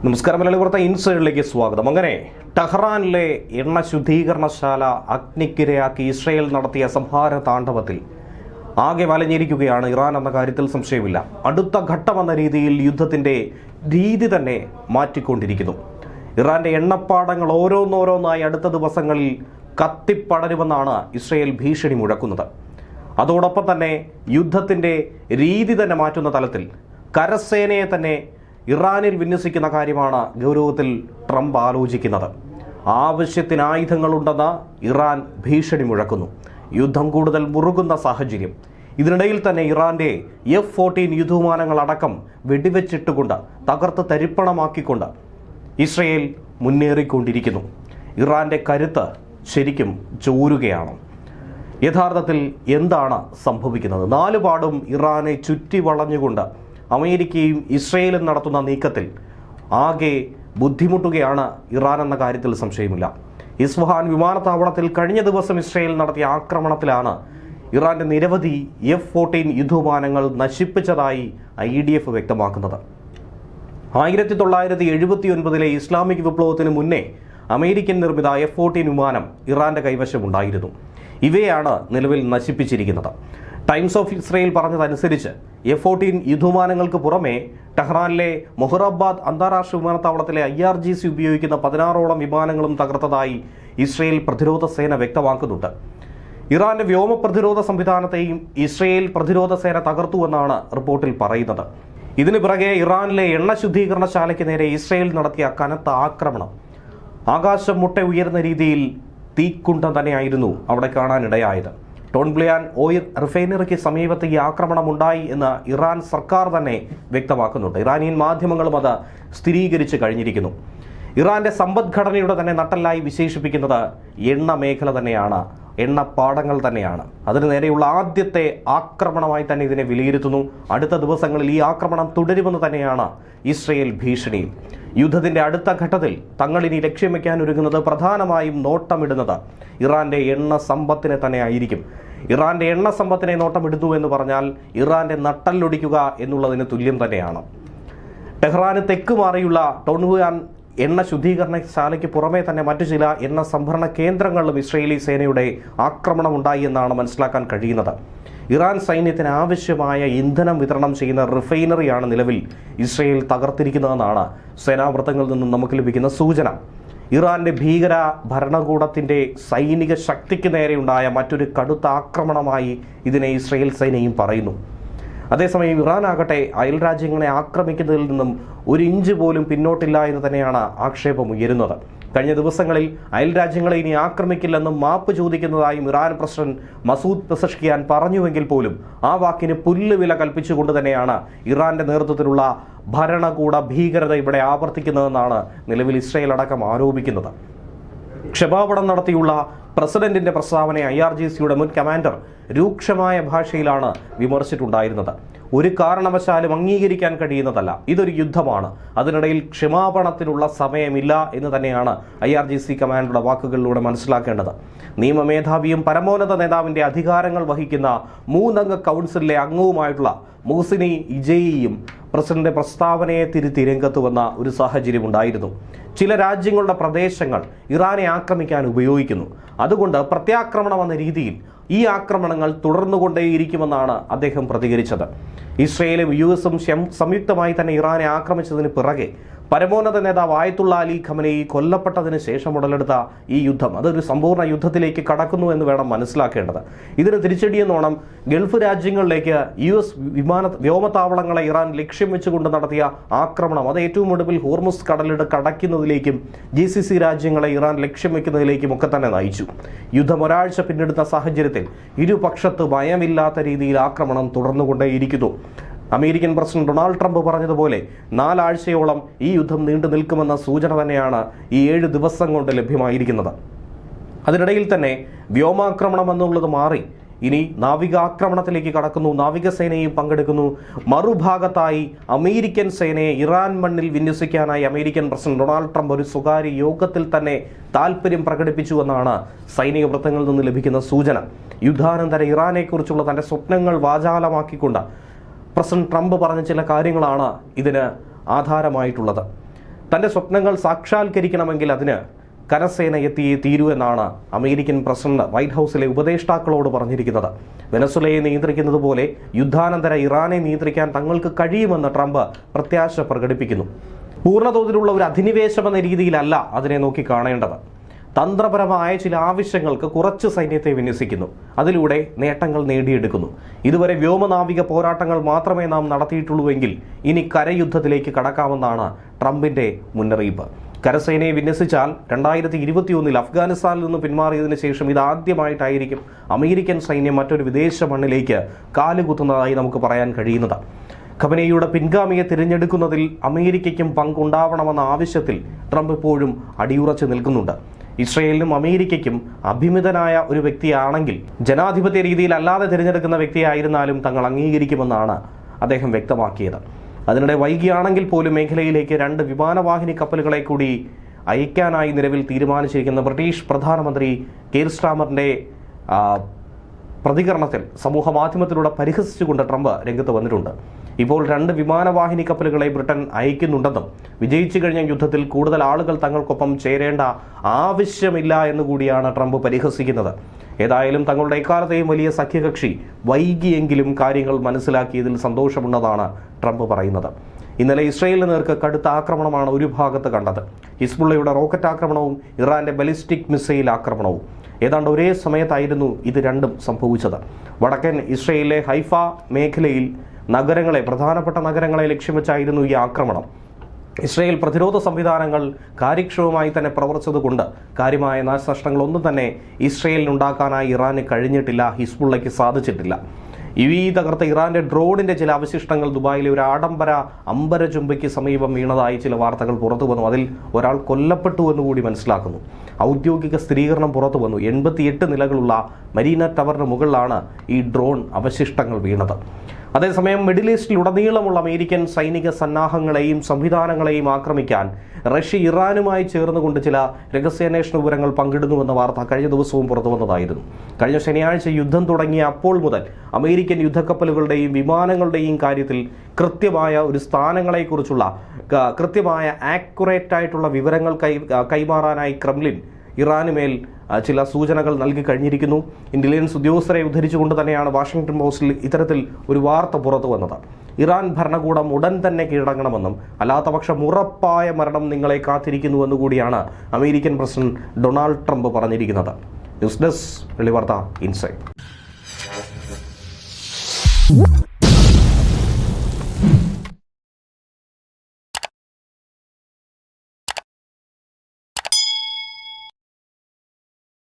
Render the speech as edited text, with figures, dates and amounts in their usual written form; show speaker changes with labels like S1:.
S1: നമസ്കാരം. മലയാളി വാർത്ത ഇൻസൈഡിലേക്ക് സ്വാഗതം. അങ്ങനെ ടെഹ്റാനിലെ എണ്ണ ശുദ്ധീകരണശാല അഗ്നിക്കിരയാക്കി ഇസ്രയേൽ നടത്തിയ സംഹാര താണ്ഡവത്തിൽ ആകെ വലഞ്ഞിരിക്കുകയാണ് ഇറാൻ എന്ന കാര്യത്തിൽ സംശയമില്ല. അടുത്ത ഘട്ടമെന്ന രീതിയിൽ യുദ്ധത്തിൻ്റെ രീതി തന്നെ മാറ്റിക്കൊണ്ടിരിക്കുന്നു. ഇറാന്റെ എണ്ണപ്പാടങ്ങൾ ഓരോന്നോരോന്നായി അടുത്ത ദിവസങ്ങളിൽ കത്തിപ്പടരുമെന്നാണ് ഇസ്രയേൽ ഭീഷണി മുഴക്കുന്നത്. അതോടൊപ്പം തന്നെ യുദ്ധത്തിൻ്റെ രീതി തന്നെ മാറ്റുന്ന തലത്തിൽ കരസേനയെ തന്നെ ഇറാനിൽ വിന്യസിക്കുന്ന കാര്യമാണ് ഗൗരവത്തിൽ ട്രംപ് ആലോചിക്കുന്നത്. ആവശ്യത്തിന് ആയുധങ്ങളുണ്ടെന്ന് ഇറാൻ ഭീഷണി മുഴക്കുന്നു. യുദ്ധം കൂടുതൽ മുറുകുന്ന സാഹചര്യം. ഇതിനിടയിൽ തന്നെ ഇറാന്റെ F-14 യുദ്ധവിമാനങ്ങളടക്കം വെടിവെച്ചിട്ടുകൊണ്ട് തകർത്ത് തരിപ്പണമാക്കിക്കൊണ്ട് ഇസ്രയേൽ മുന്നേറിക്കൊണ്ടിരിക്കുന്നു. ഇറാന്റെ കരുത്ത് ശരിക്കും ചോരുകയാണ്. യഥാർത്ഥത്തിൽ എന്താണ് സംഭവിക്കുന്നത്? നാലുപാടും ഇറാനെ ചുറ്റി വളഞ്ഞുകൊണ്ട് അമേരിക്കയും ഇസ്രയേലും നടത്തുന്ന നീക്കത്തിൽ ആകെ ബുദ്ധിമുട്ടുകയാണ് ഇറാൻ എന്ന കാര്യത്തിൽ സംശയമില്ല. ഇസ്ഫഹാൻ വിമാനത്താവളത്തിൽ കഴിഞ്ഞ ദിവസം ഇസ്രയേൽ നടത്തിയ ആക്രമണത്തിലാണ് ഇറാന്റെ നിരവധി F-14 യുദ്ധവിമാനങ്ങൾ നശിപ്പിച്ചതായി IDF വ്യക്തമാക്കുന്നത്. 1979 ഇസ്ലാമിക് വിപ്ലവത്തിന് മുന്നേ അമേരിക്കൻ നിർമ്മിത F-14 വിമാനം ഇറാന്റെ കൈവശമുണ്ടായിരുന്നു. ഇവയാണ് നിലവിൽ നശിപ്പിച്ചിരിക്കുന്നത്. ടൈംസ് ഓഫ് ഇസ്രയേൽ പറഞ്ഞതനുസരിച്ച് F-14 യുദ്ധവിമാനങ്ങൾക്ക് പുറമെ ടെഹ്റാനിലെ മൊഹ്റാബാദ് അന്താരാഷ്ട്ര വിമാനത്താവളത്തിലെ IRGC ഉപയോഗിക്കുന്ന 16ഓളം വിമാനങ്ങളും തകർത്തതായി ഇസ്രയേൽ പ്രതിരോധ സേന വ്യക്തമാക്കുന്നുണ്ട്. ഇറാന്റെ വ്യോമ പ്രതിരോധ സംവിധാനത്തെയും ഇസ്രയേൽ പ്രതിരോധ സേന തകർത്തുവെന്നാണ് റിപ്പോർട്ടിൽ പറയുന്നത്. ഇതിനു പിറകെ ഇറാനിലെ എണ്ണ ശുദ്ധീകരണശാലയ്ക്ക് നേരെ ഇസ്രയേൽ നടത്തിയ കനത്ത ആക്രമണം ആകാശം മുട്ട ഉയർന്ന രീതിയിൽ തീക്കുണ്ടം തന്നെയായിരുന്നു അവിടെ കാണാനിടയായത്. ടോൺബ്ലിയാൻ ഓയിൽ റിഫൈനറിക്ക് സമീപത്ത് ഈ ആക്രമണം ഉണ്ടായി എന്ന് ഇറാൻ സർക്കാർ തന്നെ വ്യക്തമാക്കുന്നുണ്ട്. ഇറാനിയൻ മാധ്യമങ്ങളും അത് സ്ഥിരീകരിച്ച് കഴിഞ്ഞിരിക്കുന്നു. ഇറാന്റെ സമ്പദ്ഘടനയുടെ തന്നെ നട്ടെല്ലായി വിശേഷിപ്പിക്കുന്നത് എണ്ണ മേഖല തന്നെയാണ്, എണ്ണപ്പാടങ്ങൾ തന്നെയാണ്. അതിനു നേരെയുള്ള ആദ്യത്തെ ആക്രമണമായി തന്നെ ഇതിനെ വിലയിരുത്തുന്നു. അടുത്ത ദിവസങ്ങളിൽ ഈ ആക്രമണം തുടരുമെന്ന് തന്നെയാണ് ഇസ്രയേൽ ഭീഷണി. യുദ്ധത്തിന്റെ അടുത്ത ഘട്ടത്തിൽ തങ്ങളിനി ലക്ഷ്യം വയ്ക്കാൻ ഒരുങ്ങുന്നത് പ്രധാനമായും നോട്ടമിടുന്നത് ഇറാന്റെ എണ്ണ സമ്പത്തിനെ തന്നെ ആയിരിക്കും. ഇറാന്റെ എണ്ണ സമ്പത്തിനെ നോട്ടമിടുന്നു എന്ന് പറഞ്ഞാൽ ഇറാന്റെ നട്ടല്ലൊടിക്കുക എന്നുള്ളതിന് തുല്യം തന്നെയാണ്. ടെഹ്റാന് തെക്ക് മാറിയുള്ള ടോൺബുയാൻ എണ്ണ ശുദ്ധീകരണശാലയ്ക്ക് പുറമെ തന്നെ മറ്റു ചില എണ്ണ സംഭരണ കേന്ദ്രങ്ങളിലും ഇസ്രയേലി സേനയുടെ ആക്രമണം ഉണ്ടായി എന്നാണ് മനസ്സിലാക്കാൻ കഴിയുന്നത്. ഇറാൻ സൈന്യത്തിന് ആവശ്യമായ ഇന്ധനം വിതരണം ചെയ്യുന്ന റിഫൈനറിയാണ് നിലവിൽ ഇസ്രയേൽ തകർത്തിരിക്കുന്നതെന്നാണ് സേനാവൃത്തങ്ങളിൽ നിന്നും നമുക്ക് ലഭിക്കുന്ന സൂചന. ഇറാന്റെ ഭീകര ഭരണകൂടത്തിന്റെ സൈനിക ശക്തിക്ക് നേരെയുണ്ടായ മറ്റൊരു കടുത്ത ആക്രമണമായി ഇതിനെ ഇസ്രയേൽ സേനയും പറയുന്നു. അതേസമയം ഇറാൻ ആകട്ടെ അയൽ രാജ്യങ്ങളെ ആക്രമിക്കുന്നതിൽ നിന്നും ഒരു ഇഞ്ച് പോലും പിന്നോട്ടില്ല എന്ന് തന്നെയാണ് ആക്ഷേപം ഉയരുന്നത്. കഴിഞ്ഞ ദിവസങ്ങളിൽ അയൽ രാജ്യങ്ങളെ ഇനി ആക്രമിക്കില്ലെന്നും മാപ്പ് ചോദിക്കുന്നതായും ഇറാൻ പ്രസിഡന്റ് മസൂദ് പെസഷ്കിയാൻ പറഞ്ഞുവെങ്കിൽ പോലും ആ വാക്കിന് പുല്ലുവില കൽപ്പിച്ചുകൊണ്ട് തന്നെയാണ് ഇറാന്റെ നേതൃത്വത്തിലുള്ള ഭരണകൂട ഭീകരത ഇവിടെ ആവർത്തിക്കുന്നതെന്നാണ് നിലവിൽ ഇസ്രയേൽ അടക്കം ആരോപിക്കുന്നത്. ക്ഷമാപണം നടത്തിയുള്ള പ്രസിഡന്റിന്റെ പ്രസ്താവനയെ IRGCയുടെ മുൻ കമാൻഡർ രൂക്ഷമായ ഭാഷയിലാണ് വിമർശിച്ചിട്ടുണ്ടായിരുന്നത്. ഒരു കാരണവശാലും അംഗീകരിക്കാൻ കഴിയുന്നതല്ല, ഇതൊരു യുദ്ധമാണ്, അതിനിടയിൽ ക്ഷമാപണത്തിനുള്ള സമയമില്ല എന്ന് തന്നെയാണ് IRGC കമാൻഡറുടെ വാക്കുകളിലൂടെ മനസ്സിലാക്കേണ്ടത്. നിയമമേധാവിയും പരമോന്നത നേതാവിന്റെ അധികാരങ്ങൾ വഹിക്കുന്ന 3 അംഗ കൗൺസിലിലെ അംഗവുമായിട്ടുള്ള മുഹ്സിനി ഇജയിയും പ്രസിഡന്റ് പ്രസ്താവനയെ തിരുത്തി രംഗത്ത് വന്ന ഒരു സാഹചര്യം ഉണ്ടായിരുന്നു. ചില രാജ്യങ്ങളുടെ പ്രദേശങ്ങൾ ഇറാനെ ആക്രമിക്കാൻ ഉപയോഗിക്കുന്നു, അതുകൊണ്ട് പ്രത്യാക്രമണം എന്ന രീതിയിൽ ഈ ആക്രമണങ്ങൾ തുടർന്നുകൊണ്ടേയിരിക്കുമെന്നാണ് അദ്ദേഹം പ്രതികരിച്ചത്. ഇസ്രയേലും US-ഉം സംയുക്തമായി തന്നെ ഇറാനെ ആക്രമിച്ചതിന് പിറകെ പരമോന്നത നേതാവ് ആയത്തുള്ള അലി ഖമനേയി കൊല്ലപ്പെട്ടതിന് ശേഷം ഉടലെടുത്ത ഈ യുദ്ധം അതൊരു സമ്പൂർണ്ണ യുദ്ധത്തിലേക്ക് കടക്കുന്നു എന്ന് വേണം മനസ്സിലാക്കേണ്ടത്. ഇതിന് തിരിച്ചടിയെന്നോണം ഗൾഫ് രാജ്യങ്ങളിലേക്ക് US വ്യോമതാവളങ്ങളെ ഇറാൻ ലക്ഷ്യം വെച്ചുകൊണ്ട് നടത്തിയ ആക്രമണം അത് ഏറ്റവും ഒടുവിൽ ഹോർമുസ് കടലിട് കടയ്ക്കുന്നതിലേക്കും GCC രാജ്യങ്ങളെ ഇറാൻ ലക്ഷ്യം വെക്കുന്നതിലേക്കും ഒക്കെ തന്നെ നയിച്ചു. യുദ്ധം ഒരാഴ്ച പിന്നിടുന്ന സാഹചര്യത്തിൽ ഇരുപക്ഷത്ത് ഭയമില്ലാത്ത രീതിയിൽ ആക്രമണം തുടർന്നുകൊണ്ടേയിരിക്കുന്നു. അമേരിക്കൻ പ്രസിഡന്റ് ഡൊണാൾഡ് ട്രംപ് പറഞ്ഞതുപോലെ 4 ആഴ്ചയോളം ഈ യുദ്ധം നീണ്ടു നിൽക്കുമെന്ന സൂചന തന്നെയാണ് ഈ 7 ദിവസം കൊണ്ട് ലഭ്യമായിരിക്കുന്നത്. അതിനിടയിൽ തന്നെ വ്യോമാക്രമണം എന്നുള്ളത് മാറി ഇനി നാവികാക്രമണത്തിലേക്ക് കടക്കുന്നു. നാവികസേനയും പങ്കെടുക്കുന്നു. മറുഭാഗത്തായി അമേരിക്കൻ സേനയെ ഇറാൻ മണ്ണിൽ വിന്യസിക്കാനായി അമേരിക്കൻ പ്രസിഡന്റ് ഡൊണാൾഡ് ട്രംപ് ഒരു സ്വകാര്യ യോഗത്തിൽ തന്നെ താൽപര്യം പ്രകടിപ്പിച്ചുവെന്നാണ് സൈനിക വൃത്തങ്ങളിൽ നിന്ന് ലഭിക്കുന്ന സൂചന. യുദ്ധാനന്തര ഇറാനെക്കുറിച്ചുള്ള തന്റെ സ്വപ്നങ്ങൾ വാചാലമാക്കിക്കൊണ്ട് പ്രസിഡന്റ് ട്രംപ് പറഞ്ഞ ചില കാര്യങ്ങളാണ് ഇതിന് ആധാരമായിട്ടുള്ളത്. തൻ്റെ സ്വപ്നങ്ങൾ സാക്ഷാത്കരിക്കണമെങ്കിൽ അതിന് കരസേന എത്തിയേ തീരൂ എന്നാണ് അമേരിക്കൻ പ്രസിഡന്റ് വൈറ്റ് ഹൗസിലെ ഉപദേഷ്ടാക്കളോട് പറഞ്ഞിരിക്കുന്നത്. വെനസ്വലയെ നിയന്ത്രിക്കുന്നത് പോലെ യുദ്ധാനന്തര ഇറാനെ നിയന്ത്രിക്കാൻ തങ്ങൾക്ക് കഴിയുമെന്ന് ട്രംപ് പ്രത്യാശ പ്രകടിപ്പിക്കുന്നു. പൂർണ്ണതോതിലുള്ള ഒരു അധിനിവേശം എന്ന രീതിയിലല്ല അതിനെ നോക്കി കാണേണ്ടത്. തന്ത്രപരമായ ചില ആവശ്യങ്ങൾക്ക് കുറച്ച് സൈന്യത്തെ വിന്യസിക്കുന്നു, അതിലൂടെ നേട്ടങ്ങൾ നേടിയെടുക്കുന്നു. ഇതുവരെ വ്യോമനാവിക പോരാട്ടങ്ങൾ മാത്രമേ നാം നടത്തിയിട്ടുള്ളൂവെങ്കിൽ ഇനി കരയുദ്ധത്തിലേക്ക് കടക്കാമെന്നാണ് ട്രംപിന്റെ മുന്നറിയിപ്പ്. കരസേനയെ വിന്യസിച്ചാൽ 2021 അഫ്ഗാനിസ്ഥാനിൽ നിന്ന് പിന്മാറിയതിനു ശേഷം ഇതാദ്യമായിട്ടായിരിക്കും അമേരിക്കൻ സൈന്യം മറ്റൊരു വിദേശ മണ്ണിലേക്ക് കാലുകുത്തുന്നതായി നമുക്ക് പറയാൻ കഴിയുന്നത്. ഖമനേയിയുടെ പിൻഗാമിയെ തിരഞ്ഞെടുക്കുന്നതിൽ അമേരിക്കയ്ക്കും പങ്കുണ്ടാവണമെന്ന ആവശ്യത്തിൽ ട്രംപ് ഇപ്പോഴും അടിയുറച്ചു നിൽക്കുന്നുണ്ട്. ഇസ്രയേലിനും അമേരിക്കയ്ക്കും അഭിമിതനായ ഒരു വ്യക്തിയാണെങ്കിൽ ജനാധിപത്യ രീതിയിൽ അല്ലാതെ തിരഞ്ഞെടുക്കുന്ന വ്യക്തിയായിരുന്നാലും തങ്ങൾ അംഗീകരിക്കുമെന്നാണ് അദ്ദേഹം വ്യക്തമാക്കിയത്. അതിനിടെ വൈകിയാണെങ്കിൽ പോലും മേഖലയിലേക്ക് 2 വിമാനവാഹിനി കപ്പലുകളെ കൂടി അയക്കാനായി നിലവിൽ തീരുമാനിച്ചിരിക്കുന്ന ബ്രിട്ടീഷ് പ്രധാനമന്ത്രി കെയർ സ്റ്റാമറിന്റെ പ്രതികരണത്തിൽ സമൂഹ മാധ്യമത്തിലൂടെ പരിഹസിച്ചുകൊണ്ട് ട്രംപ് രംഗത്ത് വന്നിട്ടുണ്ട്. ഇപ്പോൾ 2 വിമാനവാഹിനി കപ്പലുകളെ ബ്രിട്ടൻ അയക്കുന്നുണ്ടെന്നും വിജയിച്ചു കഴിഞ്ഞ യുദ്ധത്തിൽ കൂടുതൽ ആളുകൾ തങ്ങൾക്കൊപ്പം ചേരേണ്ട ആവശ്യമില്ല എന്നുകൂടിയാണ് ട്രംപ് പരിഹസിക്കുന്നത്. ഏതായാലും തങ്ങളുടെ എക്കാലത്തെയും വലിയ സഖ്യകക്ഷി വൈകിയെങ്കിലും കാര്യങ്ങൾ മനസ്സിലാക്കിയതിൽ സന്തോഷമുണ്ടെന്നാണ് ട്രംപ് പറയുന്നത്. ഇന്നലെ ഇസ്രയേലിന് നേർക്ക് കടുത്ത ആക്രമണമാണ് ഒരു ഭാഗത്ത് കണ്ടത്. ഹിസ്ബുള്ളയുടെ റോക്കറ്റ് ആക്രമണവും ഇറാന്റെ ബലിസ്റ്റിക് മിസൈൽ ആക്രമണവും ഏതാണ്ട് ഒരേ സമയത്തായിരുന്നു ഇത് രണ്ടും സംഭവിച്ചത്. വടക്കൻ ഇസ്രയേലിലെ ഹൈഫ മേഖലയിൽ പ്രധാനപ്പെട്ട നഗരങ്ങളെ ലക്ഷ്യം വെച്ചായിരുന്നു ഈ ആക്രമണം. ഇസ്രയേൽ പ്രതിരോധ സംവിധാനങ്ങൾ കാര്യക്ഷമമായി തന്നെ പ്രവർത്തിച്ചതുകൊണ്ട് കാര്യമായ നാശനഷ്ടങ്ങളൊന്നും തന്നെ ഇസ്രയേലിനുണ്ടാക്കാനായി ഇറാന് കഴിഞ്ഞിട്ടില്ല, ഹിസ്ബുള്ളയ്ക്ക് സാധിച്ചിട്ടില്ല. തകർത്ത ഇറാന്റെ ഡ്രോണിന്റെ ചില അവശിഷ്ടങ്ങൾ ദുബായിലെ ഒരു ആഡംബര അമ്പരചുംബയ്ക്ക് സമീപം വീണതായി ചില വാർത്തകൾ പുറത്തു വന്നു. അതിൽ ഒരാൾ കൊല്ലപ്പെട്ടു എന്നുകൂടി മനസ്സിലാക്കുന്നു. ഔദ്യോഗിക സ്ഥിരീകരണം പുറത്തു വന്നു. 88 നിലകളുള്ള മരീന ടവറിന് മുകളിലാണ് ഈ ഡ്രോൺ അവശിഷ്ടങ്ങൾ വീണത്. അതേസമയം മിഡിൽ ഈസ്റ്റിലുടനീളമുള്ള അമേരിക്കൻ സൈനിക സന്നാഹങ്ങളെയും സംവിധാനങ്ങളെയും ആക്രമിക്കാൻ റഷ്യ ഇറാനുമായി ചേർന്നുകൊണ്ട് ചില രഹസ്യാന്വേഷണ വിവരങ്ങൾ പങ്കിടുന്നുവെന്ന വാർത്ത കഴിഞ്ഞ ദിവസവും പുറത്തു വന്നതായിരുന്നു. കഴിഞ്ഞ ശനിയാഴ്ച യുദ്ധം തുടങ്ങിയ അപ്പോൾ മുതൽ അമേരിക്കൻ യുദ്ധക്കപ്പലുകളുടെയും വിമാനങ്ങളുടെയും കാര്യത്തിൽ കൃത്യമായ ഒരു സ്ഥാനങ്ങളെക്കുറിച്ചുള്ള കൃത്യമായ ആക്യുറേറ്റ് ആയിട്ടുള്ള വിവരങ്ങൾ കൈമാറാനായി ക്രെംലിൻ ഇറാനുമേൽ ചില സൂചനകൾ നൽകി കഴിഞ്ഞിരിക്കുന്നു. ഇന്റലിജൻസ് ഉദ്യോഗസ്ഥരെ ഉദ്ധരിച്ചുകൊണ്ട് തന്നെയാണ് വാഷിംഗ്ടൺ പോസ്റ്റിൽ ഇത്തരത്തിൽ ഒരു വാർത്ത പുറത്തു വന്നത്. ഇറാൻ ഭരണകൂടം ഉടൻ തന്നെ കീഴടങ്ങണമെന്നും അല്ലാത്തപക്ഷം ഉറപ്പായ മരണം നിങ്ങളെ കാത്തിരിക്കുന്നുവെന്നു കൂടിയാണ് അമേരിക്കൻ പ്രസിഡന്റ് ഡൊണാൾഡ് ട്രംപ് പറഞ്ഞിരിക്കുന്നത്. News desk Vellivartha insight.